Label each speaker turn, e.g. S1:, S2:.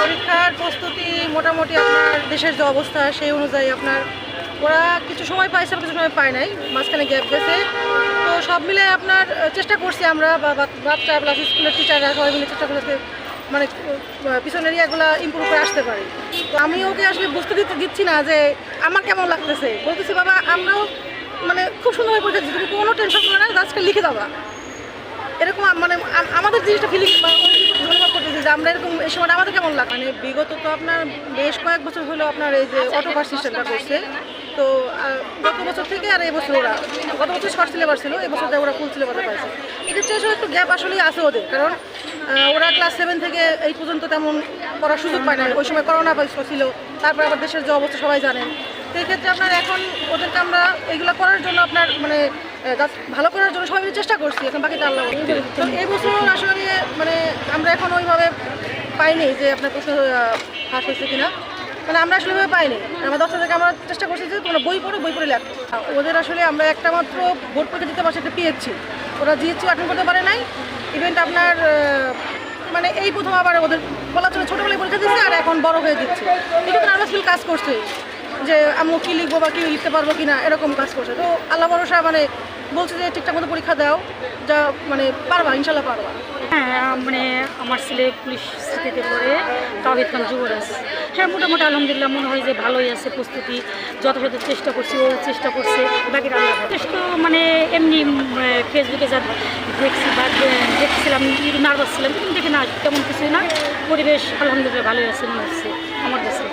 S1: পরীক্ষার প্রস্তুতি মোটামুটি আপনার দেশের যে অবস্থা সেই অনুযায়ী আপনার ওরা কিছু সময় পাইছে, কিছু সময় পায় নাই, মাঝখানে গ্যাপ গেছে। তো সব মিলে আপনার চেষ্টা করছি আমরা বাচ্চা প্লাস স্কুলের টিচাররা সবাই মিলে চেষ্টা করতে মানে পিছনের ইয়াগুলো ইম্প্রুভ করে আসতে পারি। তো আমি ওকে আসলে বুঝতে দিচ্ছি না যে আমার কেমন লাগতেছে, বলতেছি বাবা আমরাও মানে খুব সুন্দরভাবে পরীক্ষা দিচ্ছি, তুমি কোনো টেনশন করে না, আজকে লিখে দেওয়া এরকম মানে আমাদের জিনিসটা ফিলিং অনুভব করতেছি যে আমরা এরকম এই সময়টা আমাদের কেমন লাগে। মানে বিগত তো আপনার বেশ কয়েক বছর হলো আপনার এই যে অটোপাস সিস্টেমটা করছে। তো গত বছর থেকে আর এই বছর ওরা গত বছর শর্ট সিলেবাস ছিল, এই বছর ওরা ফুল সিলেবাসে পাইছে। এক্ষেত্রে আসলে একটু গ্যাপ আসলেই আছে ওদের, কারণ ওরা ক্লাস 7 থেকে এই পর্যন্ত তেমন পড়ার সুযোগ পায় না। ওই সময় করোনা ছিল, তারপর আবার দেশের যে অবস্থা সবাই জানেন। তো এই ক্ষেত্রে আপনার এখন ওদেরকে আমরা এগুলো করার জন্য আপনার মানে ভালো করার জন্য সবাই চেষ্টা করছি, এখন বাকিটা আল্লাহ। তো এই বছর আসলে মানে আমরা এখন ওইভাবে পাইনি যে আপনার প্রশ্ন ফাঁস হয়েছে কিনা, মানে আমরা আসলে ওইভাবে পাইনি। আমার 10 থেকে আমরা চেষ্টা করছি যে তোমরা বই পড়ে লেখো। ওদের আসলে আমরা একটা মাত্র বোর্ড পরীক্ষা দিতে পারছি, একটা পিএইচসি, ওরা জিএসসি অ্যাটেন্ড করতে পারে নাই। ইভেন্ট আপনার মানে এই প্রথম আবার ওদের বলা চলে ছোটোবেলায় পরীক্ষা দিচ্ছে আর এখন বড় হয়ে দিচ্ছে। এটা তো নার্ভাস ফিল কাজ করছে যে আমি কী লিখবো বা কী লিখতে পারবো কি না, এরকম কাজ করছে। তো আল্লাহ ভরসা মানে বলছে যে ঠিকঠাক মতো পরীক্ষা দাও, যা মানে পারবা, ইনশাল্লাহ পারবা।
S2: হ্যাঁ, মানে আমার ছেলে পুলিশ স্মৃতিতে পড়ে তাওহীদ খান যুবরাজ। হ্যাঁ, মোটামুটি আলহামদুলিল্লাহ মনে হয় যে ভালোই আছে, প্রস্তুতি যথাযথ চেষ্টা করছি, ও চেষ্টা করছে, বাকিটা আল্লাহ। চেষ্টা মানে এমনি ফেসবুকে যা দেখছি বা দেখছিলাম নার্ভাস ছিলাম, কিন্তু দেখি না তেমন কিছুই না, পরিবেশ আলহামদুলিল্লাহ ভালোই আছে মনে হচ্ছে আমার কাছে।